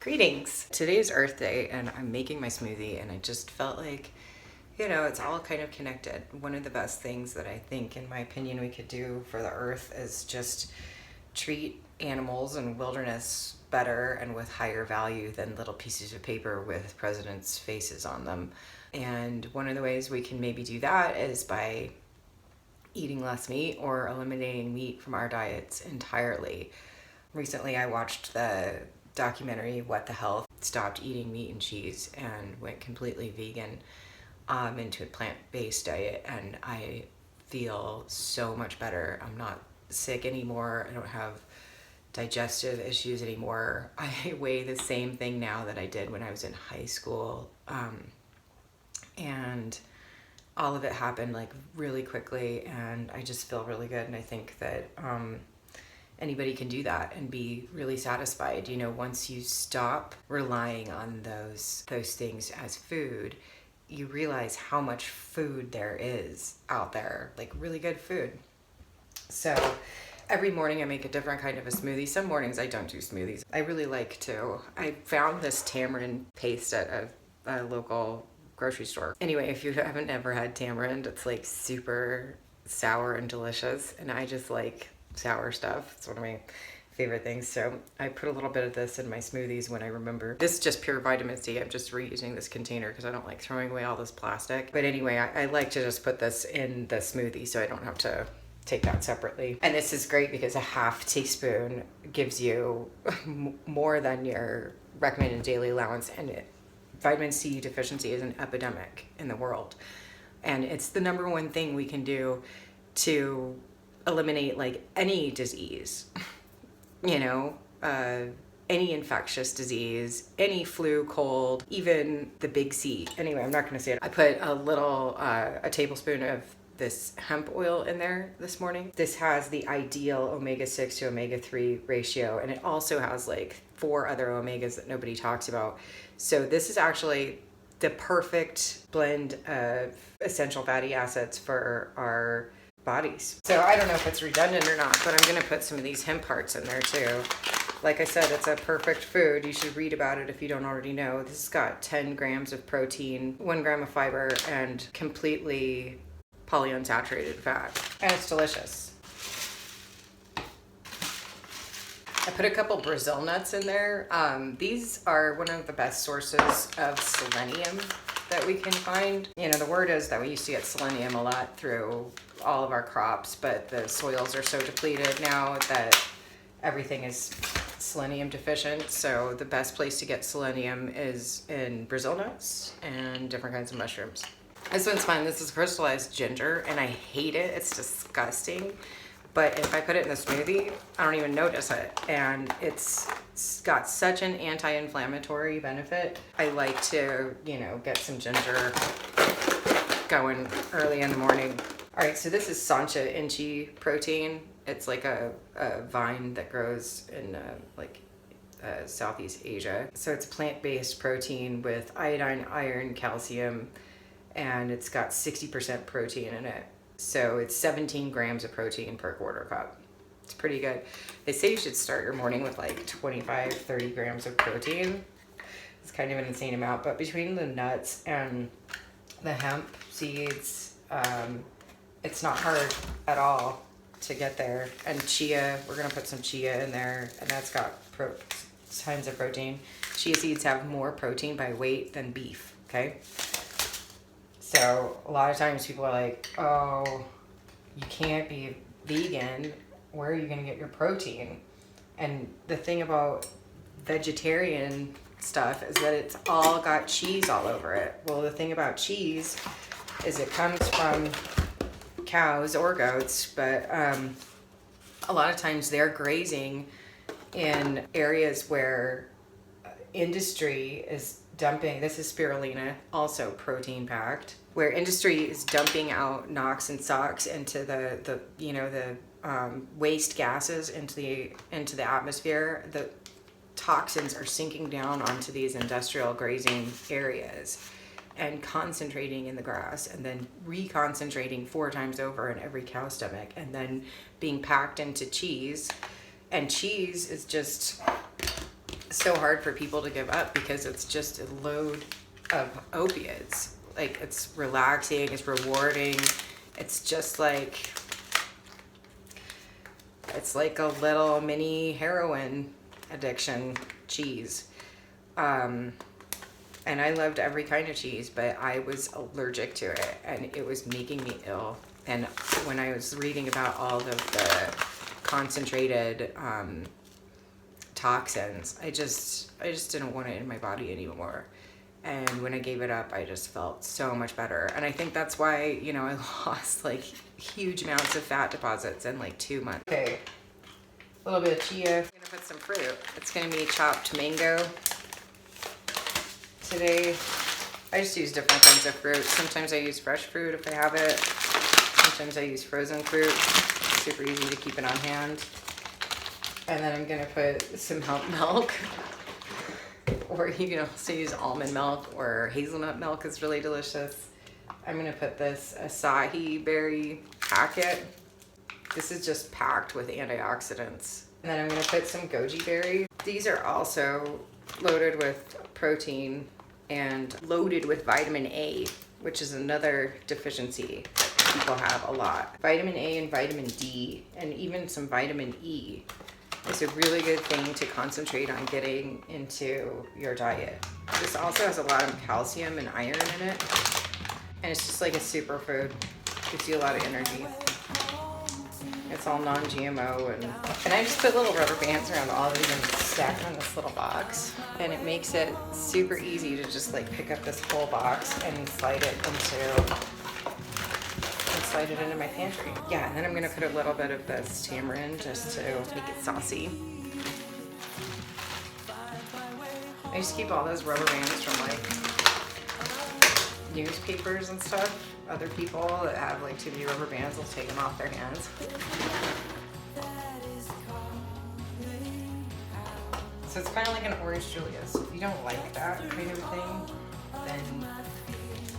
Greetings! Today is Earth Day and I'm making my smoothie and I just felt like, it's all kind of connected. One of the best things that I think, in my opinion, we could do for the earth is just treat animals and wilderness better and with higher value than little pieces of paper with presidents' faces on them. And one of the ways we can maybe do that is by eating less meat or eliminating meat from our diets entirely. Recently I watched the documentary What the Health, stopped eating meat and cheese and went completely vegan into a plant-based diet, and I feel so much better. I'm not sick anymore. I don't have digestive issues anymore. I weigh the same thing now that I did when I was in high school, and all of it happened like really quickly, and I just feel really good. And I think that anybody can do that and be really satisfied. Once you stop relying on those things as food, you realize how much food there is out there, like really good food. So every morning I make a different kind of a smoothie. Some mornings I don't do smoothies. I really like to. I found this tamarind paste at a local grocery store. Anyway, if you haven't ever had tamarind, it's like super sour and delicious, and I just like sour stuff. It's one of my favorite things. So I put a little bit of this in my smoothies when I remember. This is just pure vitamin C. I'm just reusing this container because I don't like throwing away all this plastic. But anyway, I like to just put this in the smoothie so I don't have to take that separately. And this is great because a half teaspoon gives you more than your recommended daily allowance, and vitamin C deficiency is an epidemic in the world. And it's the number one thing we can do to eliminate like any disease, any infectious disease, any flu, cold, even the big C. Anyway, I'm not going to say it. I put a tablespoon of this hemp oil in there this morning. This has the ideal omega-6 to omega-3 ratio, and it also has like 4 other omegas that nobody talks about. So this is actually the perfect blend of essential fatty acids for our bodies. So I don't know if it's redundant or not, but I'm going to put some of these hemp hearts in there too. Like I said, it's a perfect food. You should read about it if you don't already know. This has got 10 grams of protein, 1 gram of fiber, and completely polyunsaturated fat. And it's delicious. I put a couple Brazil nuts in there. These are one of the best sources of selenium that we can find. The word is that we used to get selenium a lot through all of our crops, but the soils are so depleted now that everything is selenium deficient. So the best place to get selenium is in Brazil nuts and different kinds of mushrooms. This one's fun. This is crystallized ginger, and I hate it. It's disgusting. But if I put it in the smoothie, I don't even notice it. And it's got such an anti-inflammatory benefit. I like to, get some ginger going early in the morning. All right, so this is Sancha Inchi protein. It's like a vine that grows in Southeast Asia. So it's plant-based protein with iodine, iron, calcium, and it's got 60% protein in it. So it's 17 grams of protein per quarter cup. It's pretty good. They say you should start your morning with like 25, 30 grams of protein. It's kind of an insane amount, but between the nuts and the hemp seeds, it's not hard at all to get there. And chia, we're gonna put some chia in there, and that's got tons of protein. Chia seeds have more protein by weight than beef, okay? So a lot of times people are like, oh, you can't be vegan. Where are you going to get your protein? And the thing about vegetarian stuff is that it's all got cheese all over it. Well, the thing about cheese is it comes from cows or goats, but a lot of times they're grazing in areas where industry is dumping. This is spirulina, also protein packed, where industry is dumping out NOx and SOx into the waste gases into the atmosphere. The toxins are sinking down onto these industrial grazing areas and concentrating in the grass, and then reconcentrating 4 times over in every cow stomach, and then being packed into cheese. And cheese is just so hard for people to give up because it's just a load of opiates. Like, it's relaxing, it's rewarding. It's just like, it's like a little mini heroin addiction cheese. And I loved every kind of cheese, but I was allergic to it and it was making me ill. And when I was reading about all of the concentrated toxins, I just didn't want it in my body anymore. And when I gave it up, I just felt so much better. And I think that's why, you know, I lost like huge amounts of fat deposits in like 2 months. Okay, a little bit of chia. I'm gonna put some fruit. It's gonna be chopped mango today. I just use different kinds of fruit. Sometimes I use fresh fruit if I have it. Sometimes I use frozen fruit. It's super easy to keep it on hand. And then I'm gonna put some hemp milk. Or you can also use almond milk, or hazelnut milk is really delicious. I'm gonna put this Acai Berry packet. This is just packed with antioxidants. And then I'm gonna put some Goji Berry. These are also loaded with protein and loaded with vitamin A, which is another deficiency people have a lot. Vitamin A and vitamin D, and even some vitamin E. It's a really good thing to concentrate on getting into your diet. This also has a lot of calcium and iron in it. And it's just like a superfood. Gives you a lot of energy. It's all non-GMO. And I just put little rubber bands around all of these and stack them in this little box. And it makes it super easy to just like pick up this whole box and slide it into my pantry. Yeah, and then I'm gonna put a little bit of this tamarind just to make it saucy. I used to keep all those rubber bands from like newspapers and stuff. Other people that have like too many rubber bands will take them off their hands. So it's kind of like an orange Julius. If you don't like that kind of thing, then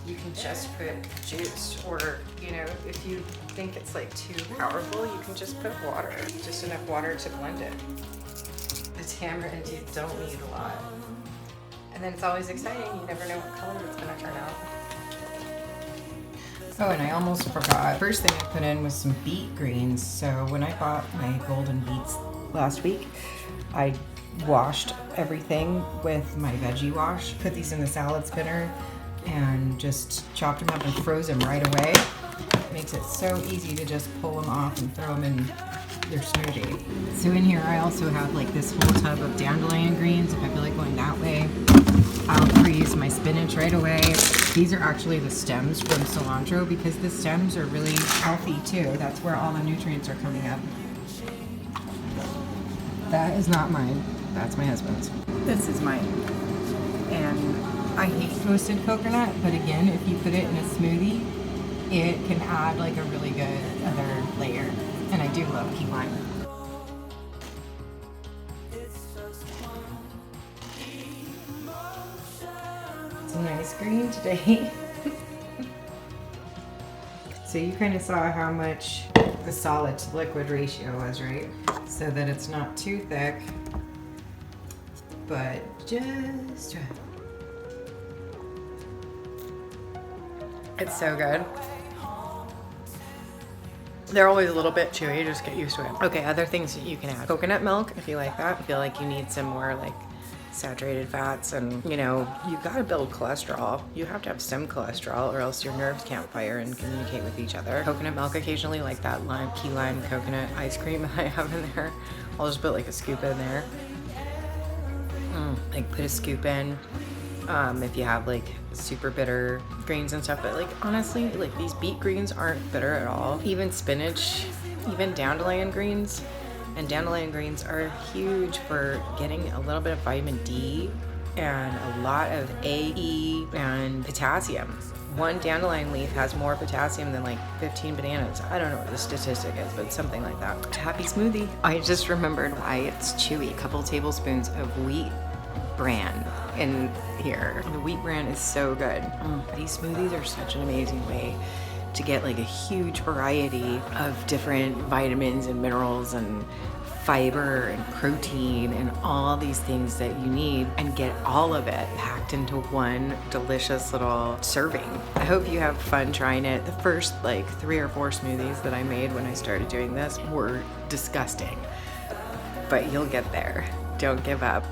you can just put juice, or, you know, if you think it's like too powerful, you can just put water, just enough water to blend it. The tamarind, you don't need a lot. And then it's always exciting, you never know what color it's gonna turn out. Oh, and I almost forgot. First thing I put in was some beet greens. So when I bought my golden beets last week, I washed everything with my veggie wash, put these in the salad spinner, and just chopped them up and froze them right away. It makes it so easy to just pull them off and throw them in your smoothie. So in here I also have like this whole tub of dandelion greens if I feel like going that way. I'll freeze my spinach right away. These are actually the stems from cilantro because the stems are really healthy too. That's where all the nutrients are coming up. That is not mine. That's my husband's. This is mine. And I hate roasted coconut, but again, if you put it in a smoothie, it can add like a really good other layer. And I do love key lime. It's a nice green today. So you kind of saw how much the solid to liquid ratio was, right? So that it's not too thick, but just right. It's so good. They're always a little bit chewy, just get used to it. Okay, other things that you can add. Coconut milk, if you like that. I feel like you need some more like saturated fats, and you know, you gotta build cholesterol. You have to have some cholesterol or else your nerves can't fire and communicate with each other. Coconut milk occasionally, like that key lime coconut ice cream that I have in there. I'll just put like a scoop in there. Like put a scoop in. If you have like super bitter greens and stuff, but like honestly, like these beet greens aren't bitter at all. Even spinach, even dandelion greens, and dandelion greens are huge for getting a little bit of vitamin D and a lot of A, E, and potassium. One dandelion leaf has more potassium than like 15 bananas. I don't know what the statistic is, but something like that. Happy smoothie. I just remembered why it's chewy. A couple tablespoons of wheat bran in here. The wheat bran is so good. These smoothies are such an amazing way to get like a huge variety of different vitamins and minerals and fiber and protein and all these things that you need, and get all of it packed into one delicious little serving. I hope you have fun trying it. The first like 3 or 4 smoothies that I made when I started doing this were disgusting, but you'll get there. Don't give up.